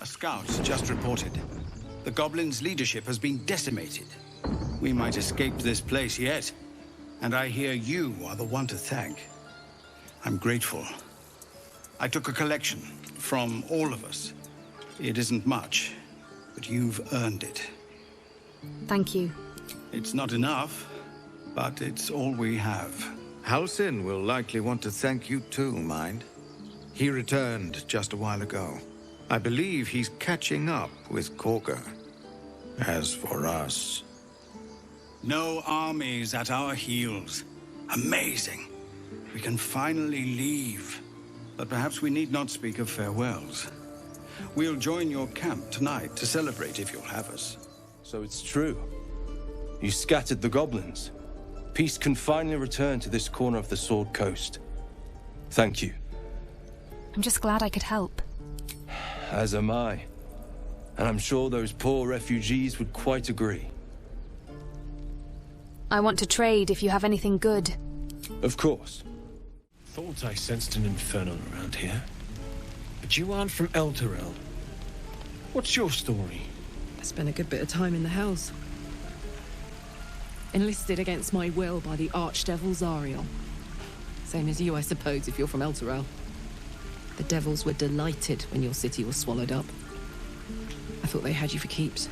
A scout just reported. The goblins' leadership has been decimated. We might escape this place yet. And I hear you are the one to thank. I'm grateful. I took a collection from all of us. It isn't much, but you've earned it. Thank you. It's not enough, but it's all we have. Halsin will likely want to thank you too, mind. He returned just a while ago. I believe he's catching up with Korga. As for us... No armies at our heels. Amazing. We can finally leave. But perhaps we need not speak of farewells. We'll join your camp tonight to celebrate if you'll have us. So it's true. You scattered the goblins. Peace can finally return to this corner of the Sword Coast. Thank you. I'm just glad I could help. As am I. And I'm sure those poor refugees would quite agree. I want to trade if you have anything good. Of course. Thought I sensed an infernal around here. But you aren't from Elturel. What's your story? I spent a good bit of time in the Hells. Enlisted against my will by the Archdevil Zariel. Same as you, I suppose, if you're from Elturel. The devils were delighted when your city was swallowed up. I thought they had you for keeps.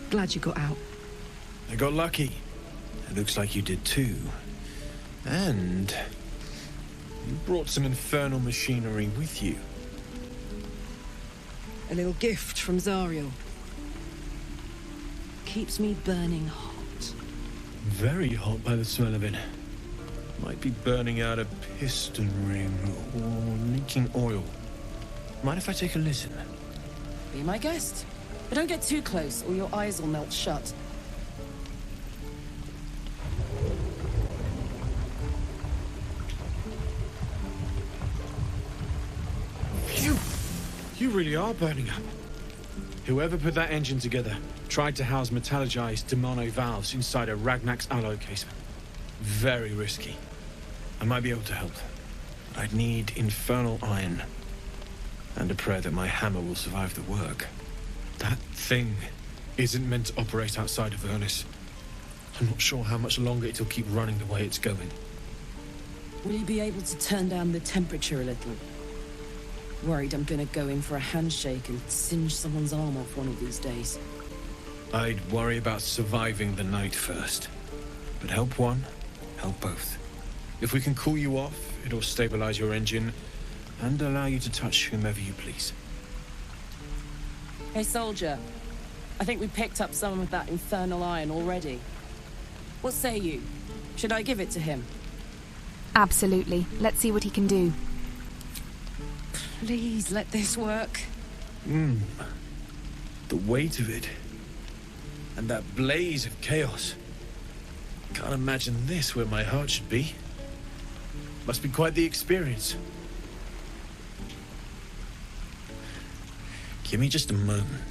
Glad you got out. I got lucky. It looks like you did too. And... you brought some infernal machinery with you. A little gift from Zariel. Keeps me burning hot. Very hot by the smell of it. Might be burning out a piston ring or leaking oil. Mind if I take a listen? Be my guest. But don't get too close or your eyes will melt shut. Phew! You really are burning up. Whoever put that engine together tried to house metallogized Demano valves inside a Ragnak's alloy casement. Very risky. I might be able to help, but I'd need infernal iron. And a prayer that my hammer will survive the work. That thing isn't meant to operate outside of Ernest. I'm not sure how much longer it'll keep running the way it's going. Will you be able to turn down the temperature a little? Worried I'm gonna go in for a handshake and singe someone's arm off one of these days. I'd worry about surviving the night first. But help one, help both. If we can cool you off, it'll stabilize your engine and allow you to touch whomever you please. Hey, soldier. I think we picked up some of that infernal iron already. What say you? Should I give it to him? Absolutely. Let's see what he can do. Please let this work. The weight of it. And that blaze of chaos. Can't imagine this where my heart should be. Must be quite the experience. Give me just a moment.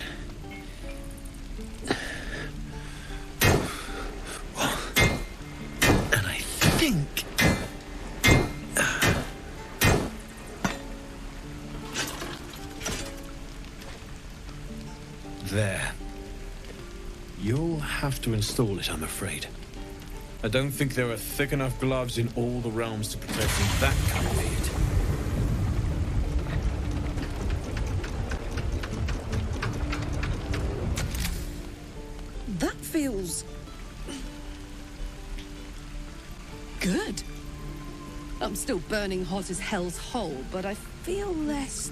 And I think... There. You'll have to install it, I'm afraid. I don't think there are thick enough gloves in all the realms to protect from that kind of heat. That feels... good. I'm still burning hot as hell's hole, but I feel less...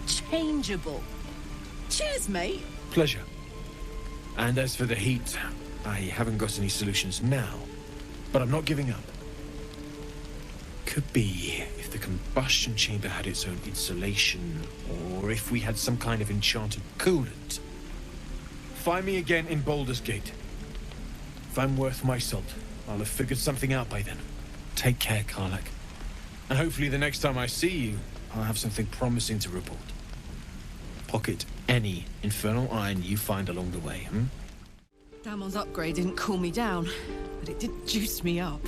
changeable. Cheers, mate. Pleasure. And as for the heat, I haven't got any solutions now, but I'm not giving up. Could be if the combustion chamber had its own insulation, or if we had some kind of enchanted coolant. Find me again in Baldur's Gate. If I'm worth my salt, I'll have figured something out by then. Take care, Karlak. And hopefully the next time I see you, I'll have something promising to report. Pocket any infernal iron you find along the way, Damon's upgrade didn't cool me down, but it did juice me up.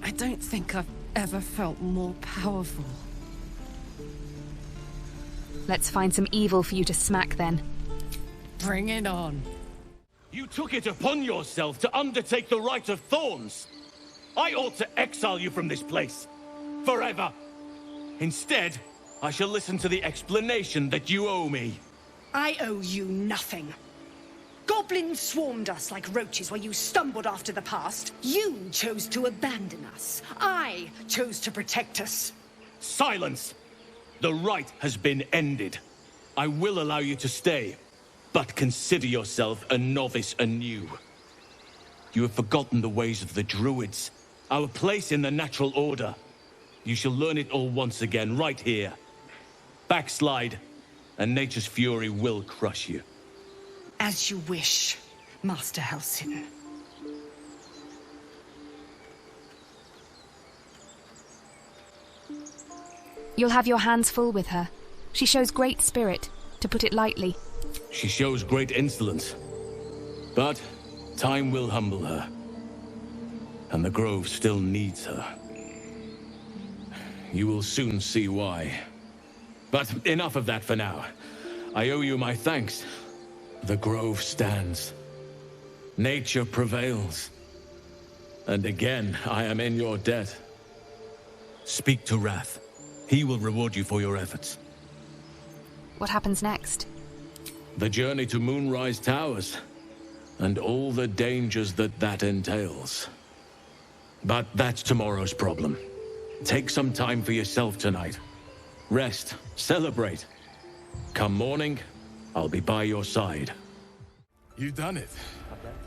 I don't think I've ever felt more powerful. Let's find some evil for you to smack then. Bring it on. You took it upon yourself to undertake the Rite of Thorns. I ought to exile you from this place. Forever. Instead, I shall listen to the explanation that you owe me. I owe you nothing. Goblins swarmed us like roaches while you stumbled after the past. You chose to abandon us. I chose to protect us. Silence! The rite has been ended. I will allow you to stay, but consider yourself a novice anew. You have forgotten the ways of the druids, our place in the natural order. You shall learn it all once again, right here. Backslide, and nature's fury will crush you. As you wish, Master Halsin. You'll have your hands full with her. She shows great spirit, to put it lightly. She shows great insolence. But time will humble her. And the Grove still needs her. You will soon see why. But enough of that for now. I owe you my thanks. The Grove stands. Nature prevails. And again, I am in your debt. Speak to Wrath. He will reward you for your efforts. What happens next? The journey to Moonrise Towers, and all the dangers that entails. But that's tomorrow's problem. Take some time for yourself tonight. Rest, celebrate. Come morning, I'll be by your side. You've done it.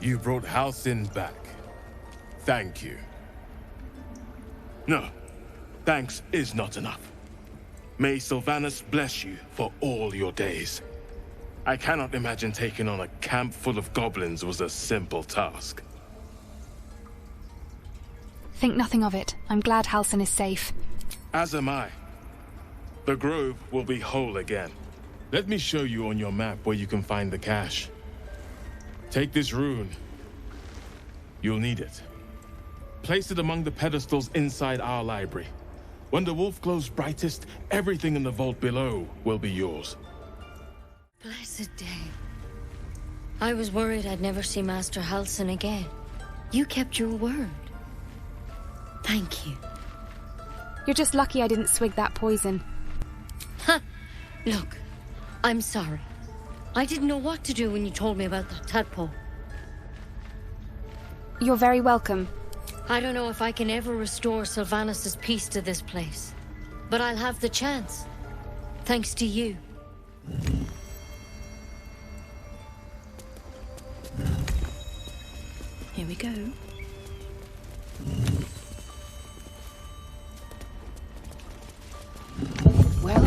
You brought Halsin back. Thank you. No, thanks is not enough. May Sylvanas bless you for all your days. I cannot imagine taking on a camp full of goblins was a simple task. Think nothing of it. I'm glad Halsin is safe. As am I. The Grove will be whole again. Let me show you on your map where you can find the cache. Take this rune. You'll need it. Place it among the pedestals inside our library. When the wolf glows brightest, everything in the vault below will be yours. Blessed day. I was worried I'd never see Master Halsin again. You kept your word. Thank you. You're just lucky I didn't swig that poison. Ha! Look, I'm sorry. I didn't know what to do when you told me about that tadpole. You're very welcome. I don't know if I can ever restore Sylvanas' peace to this place. But I'll have the chance. Thanks to you. Here we go. Well,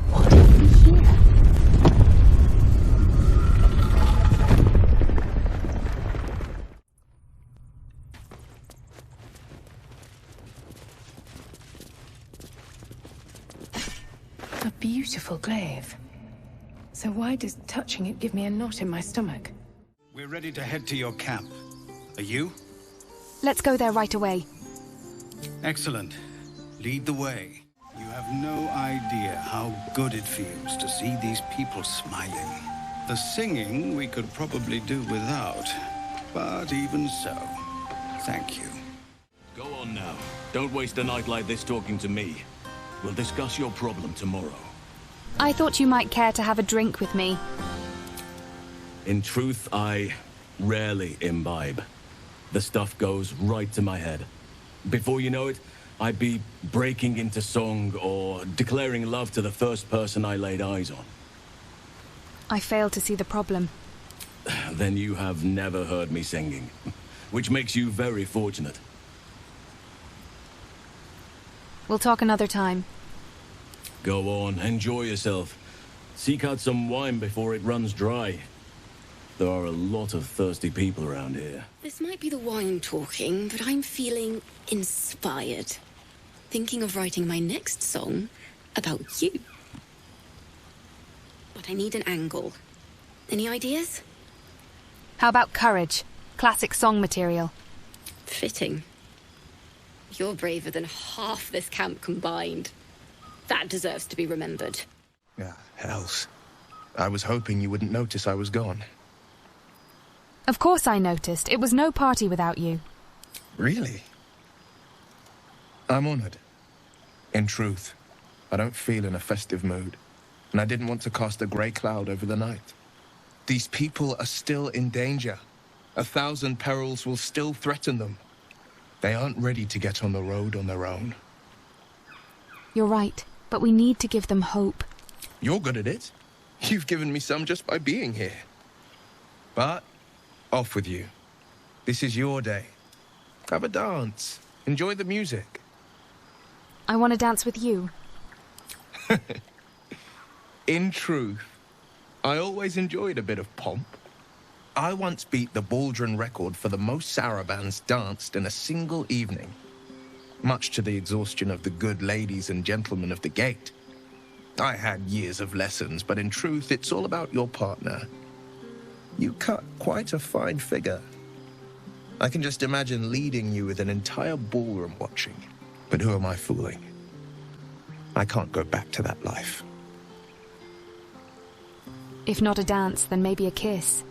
what have we here? A beautiful glaive. So why does touching it give me a knot in my stomach? We're ready to head to your camp. Are you? Let's go there right away. Excellent. Lead the way. You have no idea how good it feels to see these people smiling. The singing we could probably do without, but even so, thank you. Go on now. Don't waste a night like this talking to me. We'll discuss your problem tomorrow. I thought you might care to have a drink with me. In truth, I rarely imbibe. The stuff goes right to my head. Before you know it, I'd be breaking into song or declaring love to the first person I laid eyes on. I fail to see the problem. Then you have never heard me singing, which makes you very fortunate. We'll talk another time. Go on, enjoy yourself. Seek out some wine before it runs dry. There are a lot of thirsty people around here. This might be the wine talking, but I'm feeling inspired. Thinking of writing my next song about you. But I need an angle. Any ideas? How about courage? Classic song material. Fitting. You're braver than half this camp combined. That deserves to be remembered. Ah, hells. I was hoping you wouldn't notice I was gone. Of course I noticed. It was no party without you. Really? I'm honored. In truth, I don't feel in a festive mood, and I didn't want to cast a grey cloud over the night. These people are still in danger. 1,000 perils will still threaten them. They aren't ready to get on the road on their own. You're right, but we need to give them hope. You're good at it. You've given me some just by being here. But, off with you. This is your day. Have a dance. Enjoy the music. I want to dance with you. In truth, I always enjoyed a bit of pomp. I once beat the Baldrin record for the most sarabands danced in a single evening, much to the exhaustion of the good ladies and gentlemen of the gate. I had years of lessons, but in truth, it's all about your partner. You cut quite a fine figure. I can just imagine leading you with an entire ballroom watching. But who am I fooling? I can't go back to that life. If not a dance, then maybe a kiss.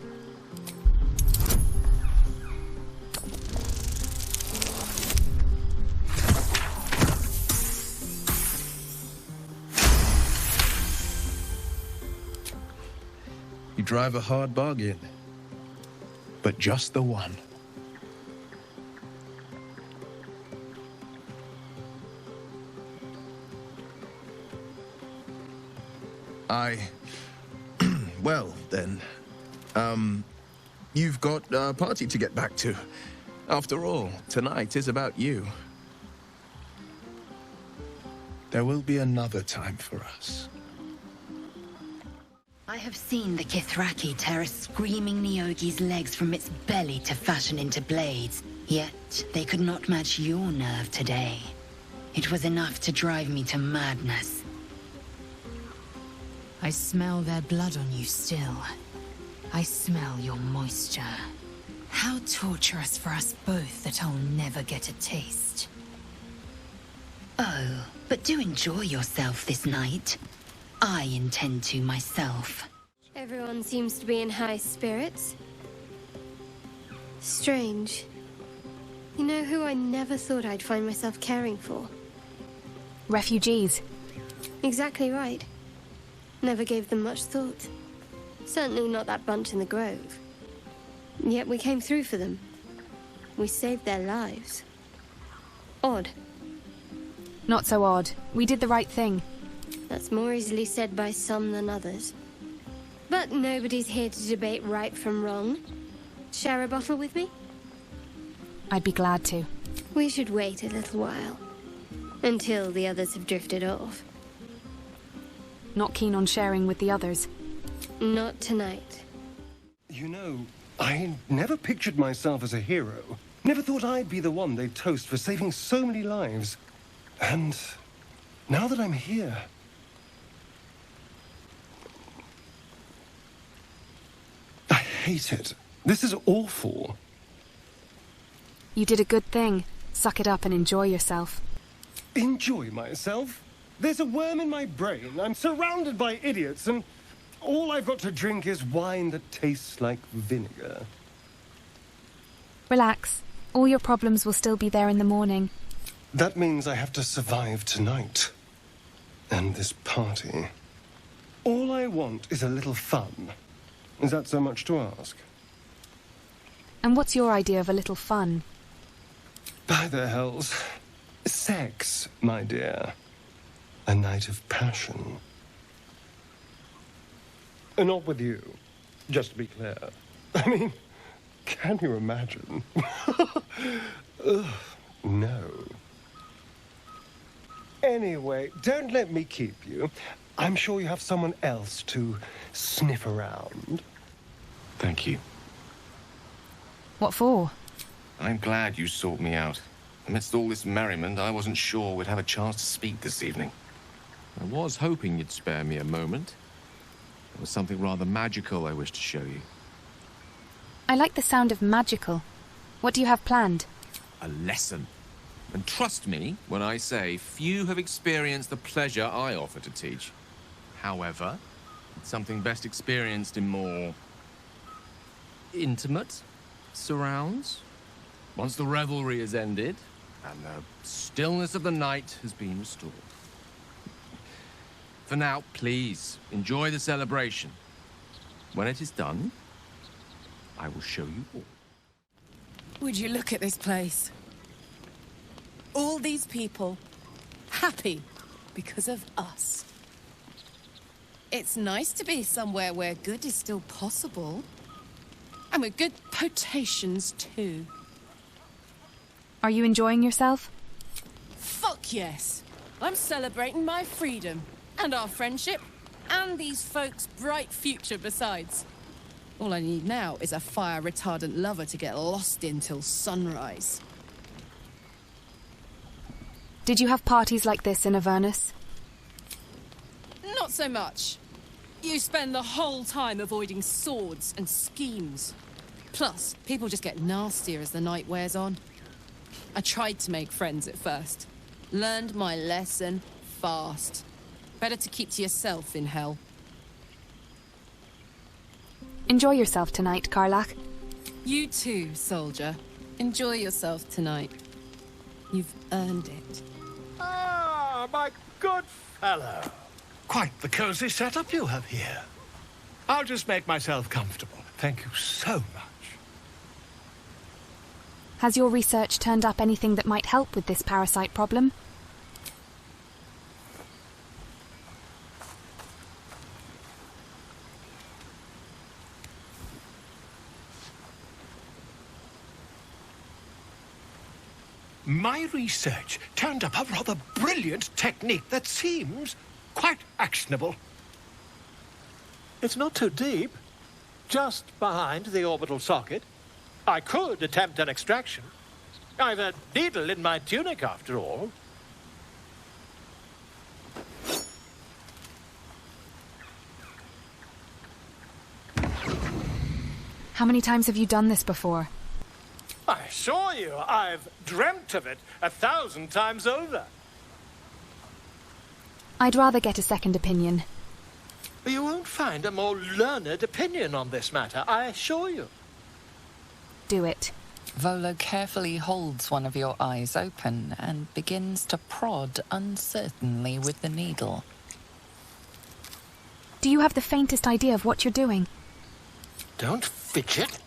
You drive a hard bargain, but just the one. Well, then, you've got a party to get back to. After all, tonight is about you. There will be another time for us. I have seen the Kithraki tear a screaming Neogi's legs from its belly to fashion into blades, yet they could not match your nerve today. It was enough to drive me to madness. I smell their blood on you still. I smell your moisture. How torturous for us both that I'll never get a taste. Oh, but do enjoy yourself this night. I intend to myself. Everyone seems to be in high spirits. Strange. You know who I never thought I'd find myself caring for? Refugees. Exactly right. Never gave them much thought. Certainly not that bunch in the grove. Yet we came through for them. We saved their lives. Odd. Not so odd. We did the right thing. That's more easily said by some than others. But nobody's here to debate right from wrong. Share a bottle with me? I'd be glad to. We should wait a little while. Until the others have drifted off. Not keen on sharing with the others. Not tonight. You know, I never pictured myself as a hero. Never thought I'd be the one they'd toast for saving so many lives. And now that I'm here... I hate it. This is awful. You did a good thing. Suck it up and enjoy yourself. Enjoy myself? There's a worm in my brain. I'm surrounded by idiots, and all I've got to drink is wine that tastes like vinegar. Relax. All your problems will still be there in the morning. That means I have to survive tonight. And this party. All I want is a little fun. Is that so much to ask? And what's your idea of a little fun? By the hells. Sex, my dear. A night of passion. Not with you, just to be clear. I mean, can you imagine? Ugh, no. Anyway, don't let me keep you. I'm sure you have someone else to sniff around. Thank you. What for? I'm glad you sought me out. Amidst all this merriment, I wasn't sure we'd have a chance to speak this evening. I was hoping you'd spare me a moment. There was something rather magical I wished to show you. I like the sound of magical. What do you have planned? A lesson. And trust me when I say few have experienced the pleasure I offer to teach. however. It's something best experienced in more intimate surrounds. Once the revelry is ended, and the stillness of the night has been restored. For now, please, enjoy the celebration. When it is done, I will show you all. Would you look at this place? All these people, happy because of us. It's nice to be somewhere where good is still possible. And with good potations, too. Are you enjoying yourself? Fuck yes! I'm celebrating my freedom, and our friendship, and these folks' bright future besides. All I need now is a fire-retardant lover to get lost in till sunrise. Did you have parties like this in Avernus? Not so much. You spend the whole time avoiding swords and schemes. Plus, people just get nastier as the night wears on. I tried to make friends at first. Learned my lesson fast. Better to keep to yourself in hell. Enjoy yourself tonight, Karlach. You too, soldier. Enjoy yourself tonight. You've earned it. Ah, my good fellow. Quite the cozy setup you have here. I'll just make myself comfortable. Thank you so much. Has your research turned up anything that might help with this parasite problem? My research turned up a rather brilliant technique that seems quite actionable. It's not too deep. Just behind the orbital socket. I could attempt an extraction. I've a needle in my tunic, after all. How many times have you done this before? I assure you, I've dreamt of it 1,000 times over. I'd rather get a second opinion. You won't find a more learned opinion on this matter, I assure you. Do it. Volo carefully holds one of your eyes open and begins to prod uncertainly with the needle. Do you have the faintest idea of what you're doing? Don't fidget.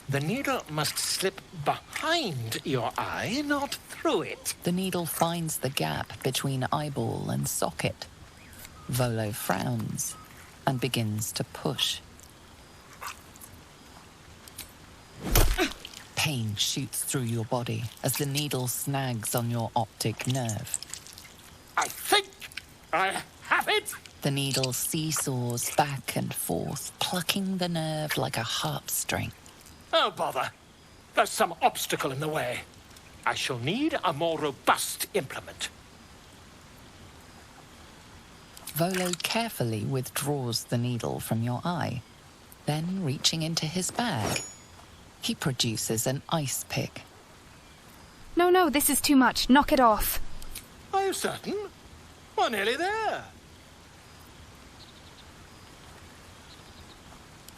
The needle must slip behind your eye, not through it. The needle finds the gap between eyeball and socket. Volo frowns and begins to push. Pain shoots through your body as the needle snags on your optic nerve. I think I have it! The needle seesaws back and forth, plucking the nerve like a harp string. Oh, bother. There's some obstacle in the way. I shall need a more robust implement. Volo carefully withdraws the needle from your eye. Then, reaching into his bag, he produces an ice pick. No, this is too much. Knock it off. Are you certain? We're nearly there.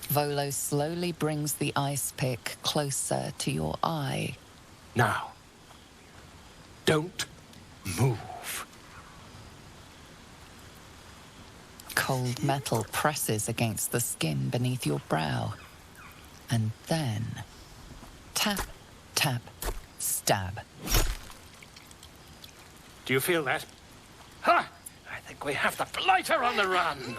Volo slowly brings the ice pick closer to your eye. Now, don't move. Cold metal presses against the skin beneath your brow. And then, tap, tap, stab. Do you feel that? Ha! I think we have the blighter on the run.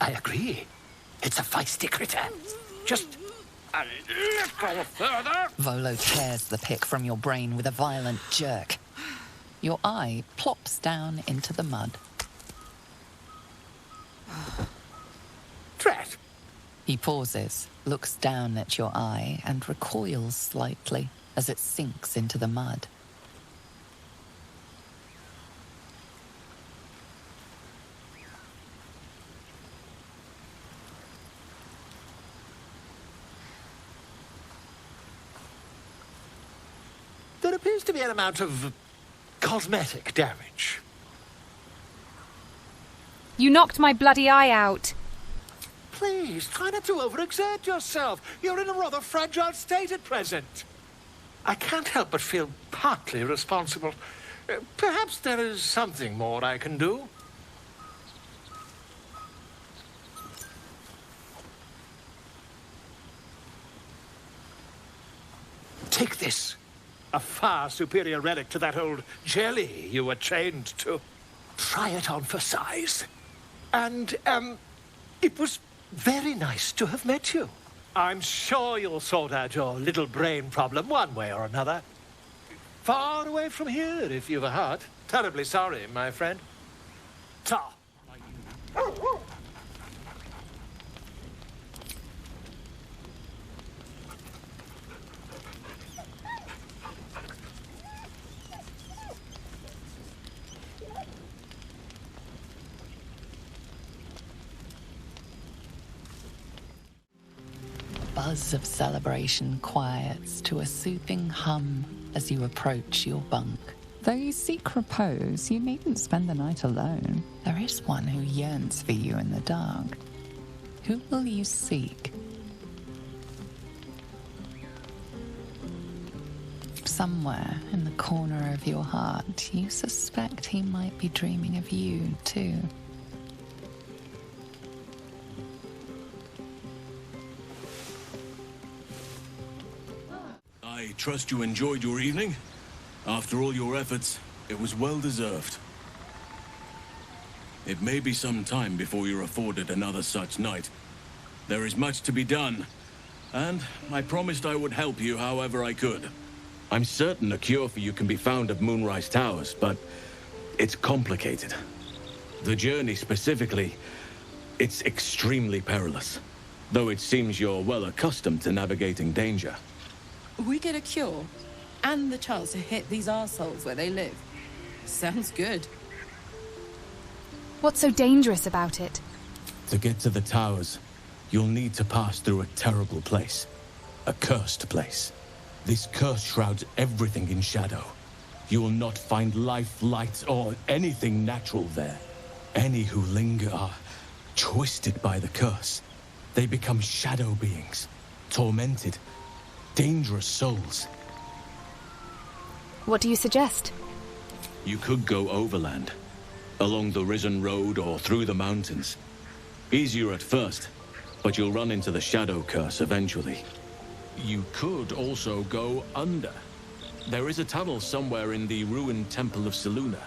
I agree. It's a feisty critter. Just a little further. Volo tears the pick from your brain with a violent jerk. Your eye plops down into the mud. Drat. He pauses, looks down at your eye, and recoils slightly as it sinks into the mud. There appears to be an amount of cosmetic damage. You knocked my bloody eye out. Please, try not to overexert yourself. You're in a rather fragile state at present. I can't help but feel partly responsible. Perhaps there is something more I can do. Take this. A far superior relic to that old jelly you were chained to. Try it on for size. And, it was very nice to have met you. I'm sure you'll sort out your little brain problem one way or another. Far away from here, if you've a heart. Terribly sorry, my friend. Ta. Buzz of celebration quiets to a soothing hum as you approach your bunk. Though you seek repose, you needn't spend the night alone. There is one who yearns for you in the dark. Who will you seek? Somewhere in the corner of your heart, you suspect he might be dreaming of you, too. I trust you enjoyed your evening. After all your efforts, it was well deserved. It may be some time before you're afforded another such night. There is much to be done, and I promised I would help you however I could. I'm certain a cure for you can be found at Moonrise Towers, but it's complicated. The journey specifically, it's extremely perilous, though it seems you're well accustomed to navigating danger. We get a cure, and the chance to hit these arseholes where they live. Sounds good. What's so dangerous about it? To get to the towers, you'll need to pass through a terrible place. A cursed place. This curse shrouds everything in shadow. You will not find life, light, or anything natural there. Any who linger are twisted by the curse. They become shadow beings, tormented, dangerous souls. What do you suggest? You could go overland, along the Risen Road or through the mountains. Easier at first, but you'll run into the shadow curse eventually. You could also go under. There is a tunnel somewhere in the ruined Temple of Selûne.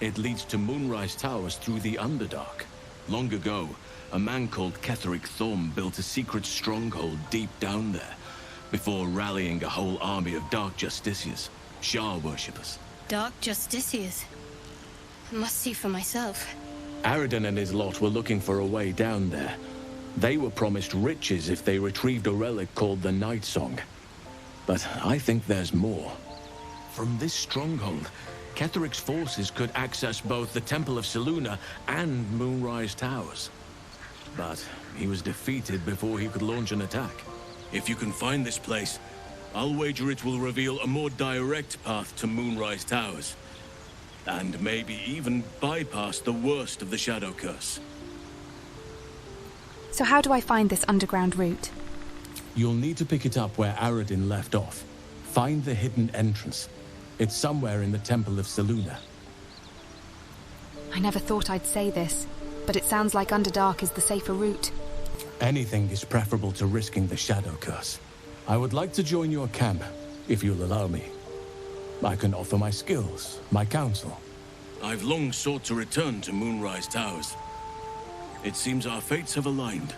It leads to Moonrise Towers through the Underdark. Long ago, a man called Ketheric Thorm built a secret stronghold deep down there, before rallying a whole army of Dark Justiciars, Shah worshippers. Dark Justiciars. I must see for myself. Aradin and his lot were looking for a way down there. They were promised riches if they retrieved a relic called the Night Song. But I think there's more. From this stronghold, Ketheric's forces could access both the Temple of Selûne and Moonrise Towers. But he was defeated before he could launch an attack. If you can find this place, I'll wager it will reveal a more direct path to Moonrise Towers. And maybe even bypass the worst of the Shadow Curse. So how do I find this underground route? You'll need to pick it up where Aradin left off. Find the hidden entrance. It's somewhere in the Temple of Selûne. I never thought I'd say this, but it sounds like Underdark is the safer route. Anything is preferable to risking the Shadow Curse. I would like to join your camp, if you'll allow me. I can offer my skills, my counsel. I've long sought to return to Moonrise Towers. It seems our fates have aligned.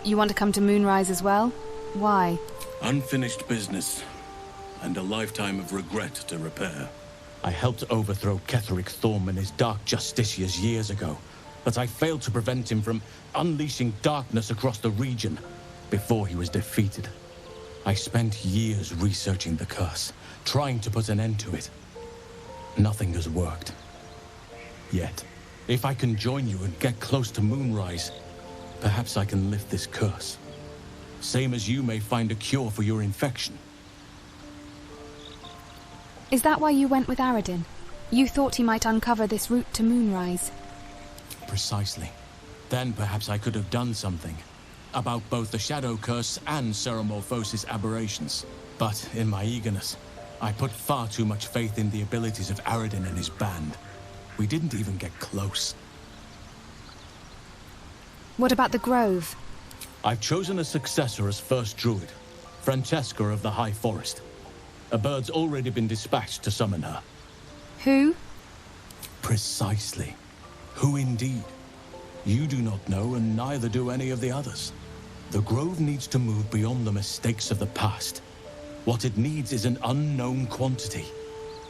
You want to come to Moonrise as well? Why? Unfinished business, and a lifetime of regret to repair. I helped overthrow Ketheric Thorm and his Dark Justiciars years ago, but I failed to prevent him from unleashing darkness across the region before he was defeated. I spent years researching the curse, trying to put an end to it. Nothing has worked. Yet, if I can join you and get close to Moonrise, perhaps I can lift this curse. Same as you may find a cure for your infection. Is that why you went with Aradin? You thought he might uncover this route to Moonrise? Precisely. Then perhaps I could have done something about both the Shadow Curse and Ceremorphosis aberrations. But in my eagerness, I put far too much faith in the abilities of Aradin and his band. We didn't even get close. What about the Grove? I've chosen a successor as first druid, Francesca of the High Forest. A bird's already been dispatched to summon her. Who? Precisely. Who indeed? You do not know, and neither do any of the others. The Grove needs to move beyond the mistakes of the past. What it needs is an unknown quantity.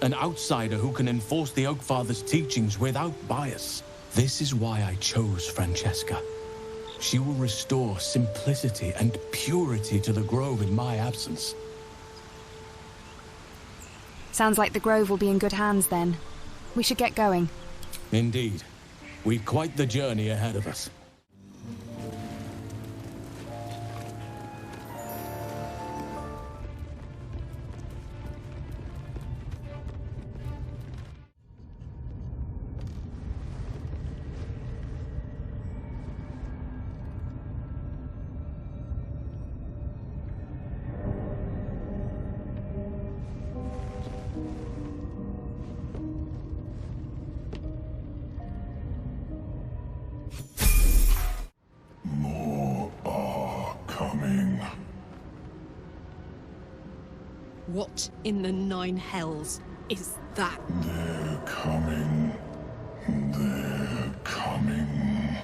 An outsider who can enforce the Oakfather's teachings without bias. This is why I chose Francesca. She will restore simplicity and purity to the Grove in my absence. Sounds like the Grove will be in good hands then. We should get going. Indeed. We've quite the journey ahead of us. What in the nine hells is that? They're coming. They're coming.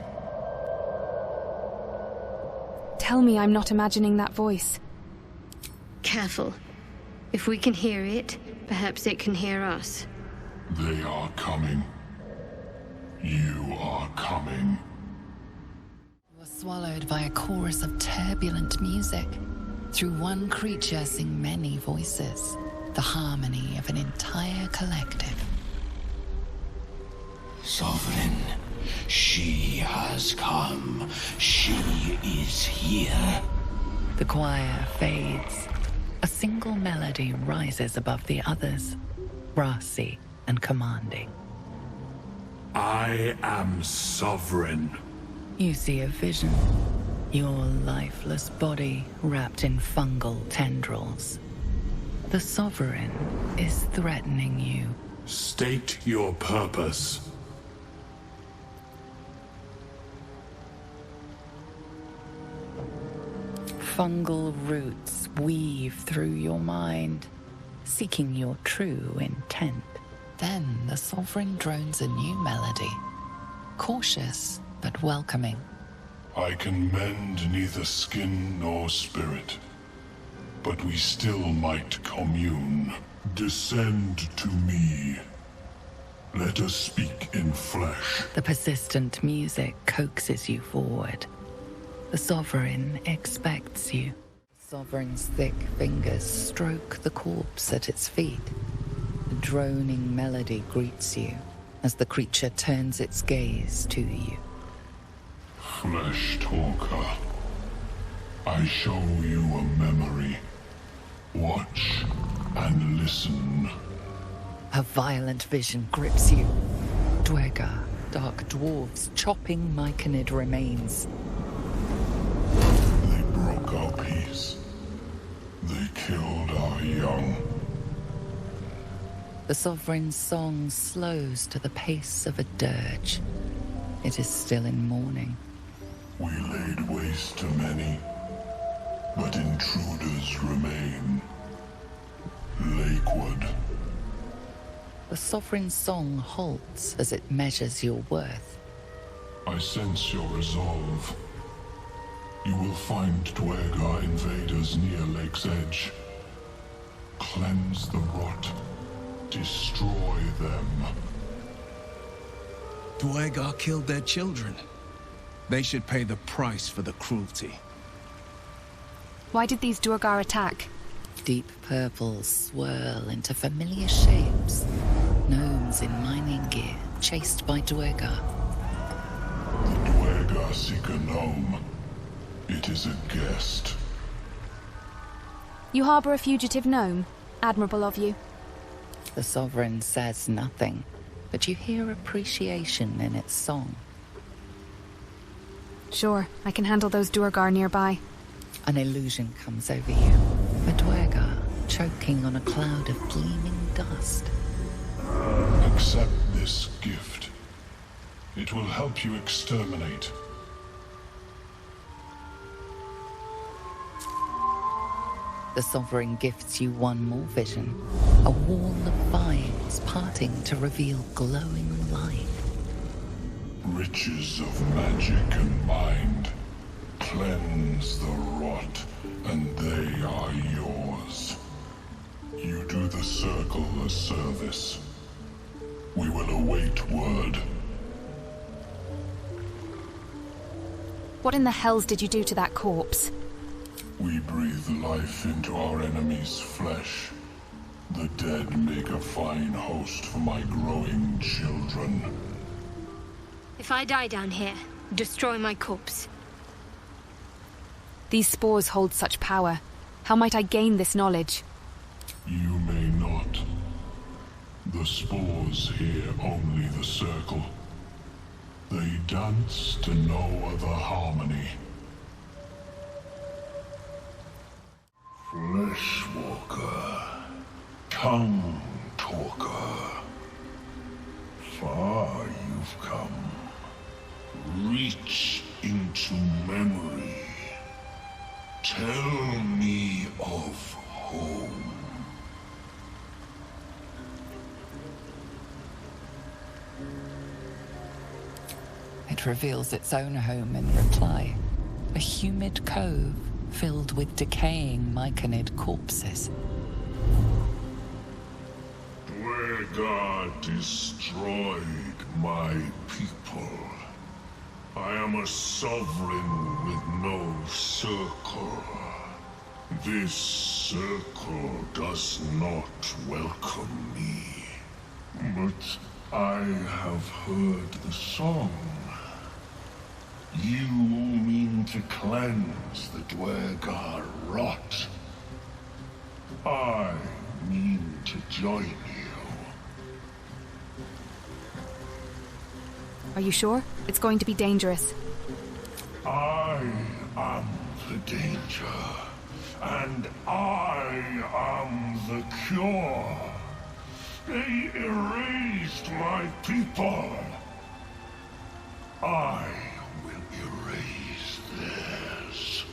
Tell me I'm not imagining that voice. Careful. If we can hear it, perhaps it can hear us. They are coming. You are coming. You are swallowed by a chorus of turbulent music. Through one creature sing many voices, the harmony of an entire collective. Sovereign, she has come. She is here. The choir fades. A single melody rises above the others, brassy and commanding. I am sovereign. You see a vision. Your lifeless body wrapped in fungal tendrils. The Sovereign is threatening you. State your purpose. Fungal roots weave through your mind, seeking your true intent. Then the Sovereign drones a new melody, cautious but welcoming. I can mend neither skin nor spirit, but we still might commune. Descend to me. Let us speak in flesh. The persistent music coaxes you forward. The Sovereign expects you. The Sovereign's thick fingers stroke the corpse at its feet. The droning melody greets you as the creature turns its gaze to you. Flesh talker, I show you a memory. Watch and listen. A violent vision grips you. Dwergar, dark dwarves chopping myconid remains. They broke our peace. They killed our young. The Sovereign's song slows to the pace of a dirge. It is still in mourning. We laid waste to many, but intruders remain. Lakewood. The Sovereign's song halts as it measures your worth. I sense your resolve. You will find Dwergar invaders near Lake's Edge. Cleanse the rot. Destroy them. Dwergar killed their children. They should pay the price for the cruelty. Why did these Duergar attack? Deep purples swirl into familiar shapes. Gnomes in mining gear, chased by Dwergar. The Dwergar seek a gnome. It is a guest. You harbor a fugitive gnome? Admirable of you. The Sovereign says nothing, but you hear appreciation in its song. Sure, I can handle those Duergar nearby. An illusion comes over you. A Duergar choking on a cloud of gleaming dust. Accept this gift. It will help you exterminate. The Sovereign gifts you one more vision. A wall of vines parting to reveal glowing light. Riches of magic and mind. Cleanse the rot, and they are yours. You do the Circle a service. We will await word. What in the hells did you do to that corpse? We breathe life into our enemy's flesh. The dead make a fine host for my growing children. If I die down here, destroy my corpse. These spores hold such power. How might I gain this knowledge? You may not. The spores hear only the Circle. They dance to no other harmony. Fleshwalker, tongue talker, far you've come. Reach into memory. Tell me of home. It reveals its own home in reply. A humid cove filled with decaying myconid corpses. Duergar destroyed my people. I am a sovereign with no circle. This circle does not welcome me. But I have heard the song. You mean to cleanse the Duergar rot. I mean to join you. Are you sure? It's going to be dangerous. I am the danger, and I am the cure. They erased my people. I will erase theirs.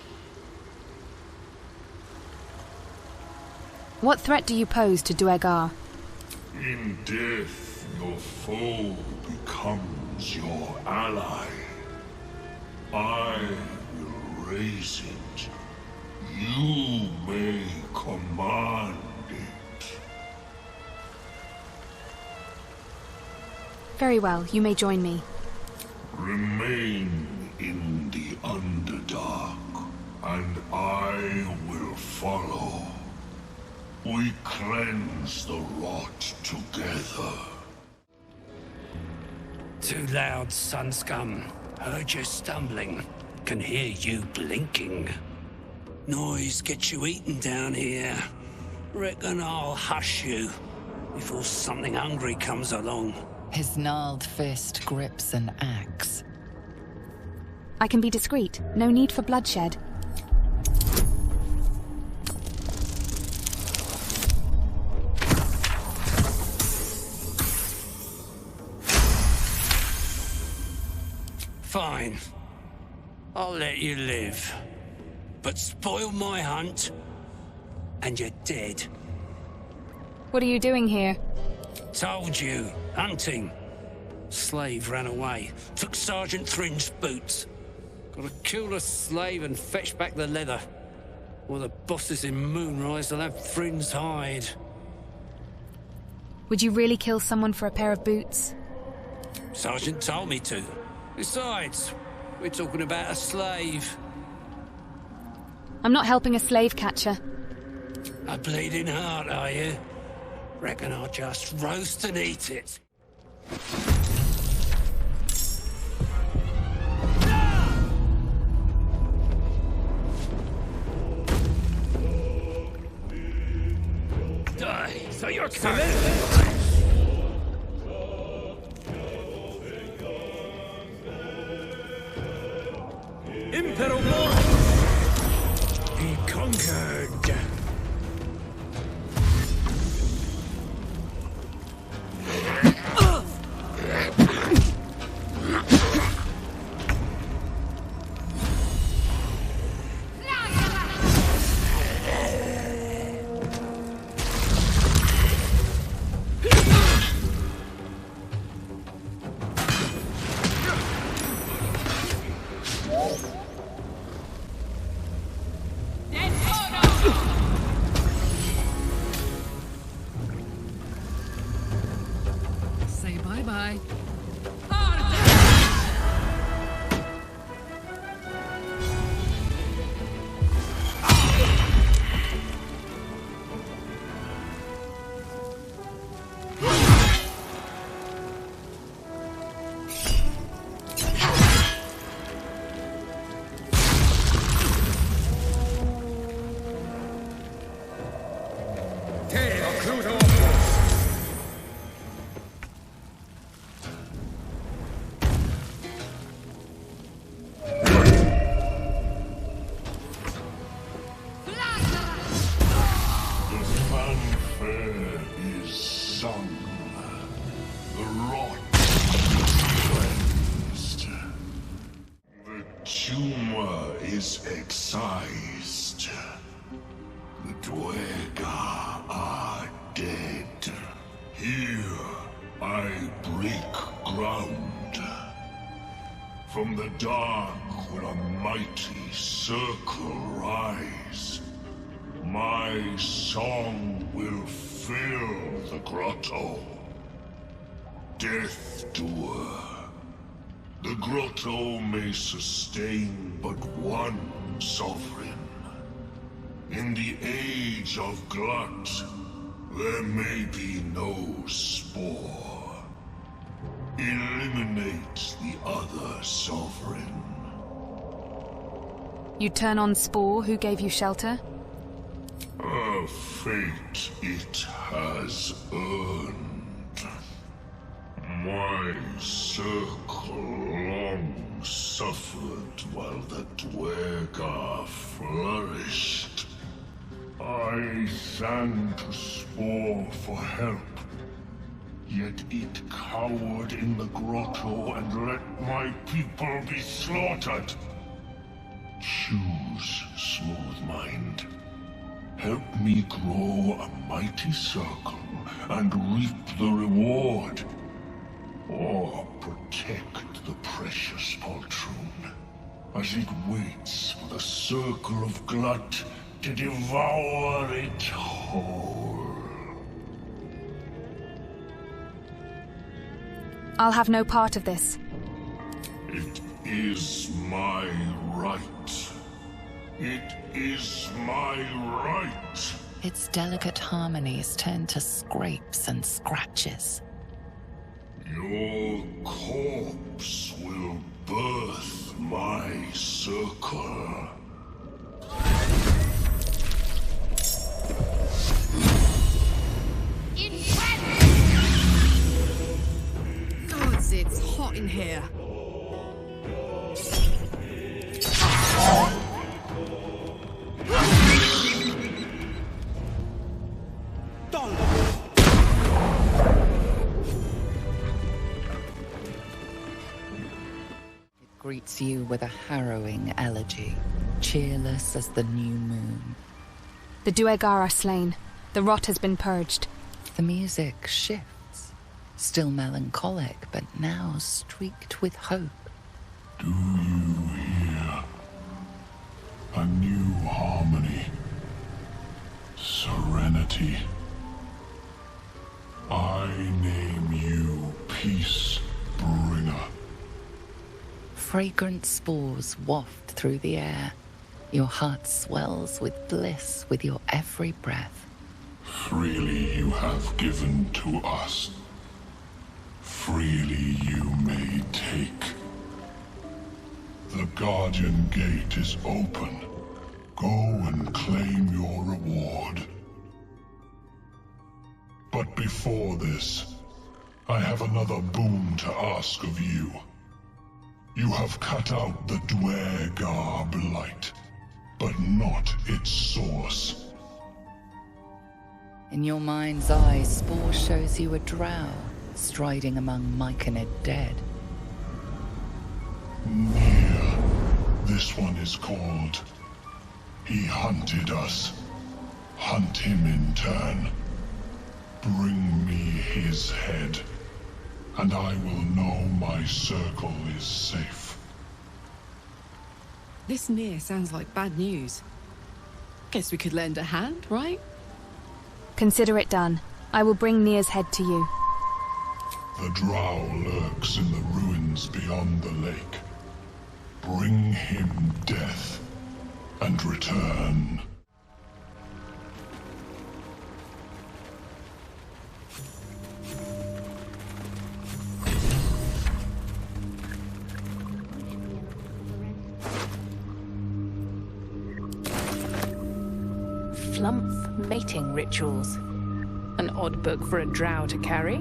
What threat do you pose to Duergar? In death, your foe becomes your ally. I will raise it. You may command it. Very well, you may join me. Remain in the Underdark, and I will follow. We cleanse the rot together. Too loud, sun scum. Heard you stumbling. Can hear you blinking. Noise gets you eaten down here. Reckon I'll hush you before something hungry comes along. His gnarled fist grips an axe. I can be discreet. No need for bloodshed. Fine. I'll let you live. But spoil my hunt, and you're dead. What are you doing here? Told you. Hunting. Slave ran away. Took Sergeant Thrin's boots. Gotta kill the slave and fetch back the leather. Or the bosses in Moonrise will have Thrin's hide. Would you really kill someone for a pair of boots? Sergeant told me to. Besides, we're talking about a slave. I'm not helping a slave catcher. A bleeding heart, are you? Reckon I'll just roast and eat it. Die, So you're excellent! Impero Mors! He conquered! Say bye-bye. Is excised. The Dwergar are dead. Here I break ground. From the dark will a mighty circle rise. My song will fill the grotto. Death Doer. The grotto may sustain but one sovereign. In the age of Glut, there may be no spore. Eliminate the other sovereign. You turn on Spore, who gave you shelter? A fate it has earned. My circle long suffered while the Dwergar flourished. I sang to Spore for help, yet it cowered in the grotto and let my people be slaughtered. Choose, Smooth Mind. Help me grow a mighty circle and reap the reward. Or protect the precious poltroon, as it waits for the circle of Glut to devour it whole. I'll have no part of this. It is my right. It is my right. Its delicate harmonies turn to scrapes and scratches. Your corpse will birth my circle. Gods, it's hot in here. Greets you with a harrowing elegy, cheerless as the new moon. The Dwergar are slain. The rot has been purged. The music shifts, still melancholic, but now streaked with hope. Do you hear? A new harmony. Serenity. I name you Peace Bringer. Fragrant spores waft through the air. Your heart swells with bliss with your every breath. Freely you have given to us. Freely you may take. The Guardian Gate is open. Go and claim your reward. But before this, I have another boon to ask of you. You have cut out the Dwergar blight, but not its source. In your mind's eye, Spore shows you a drow striding among Myconid dead. Near. This one is called. He hunted us. Hunt him in turn. Bring me his head, and I will know my circle is safe. This Nier sounds like bad news. Guess we could lend a hand, right? Consider it done. I will bring Nier's head to you. The drow lurks in the ruins beyond the lake. Bring him death, and return. Flumph mating rituals. An odd book for a drow to carry.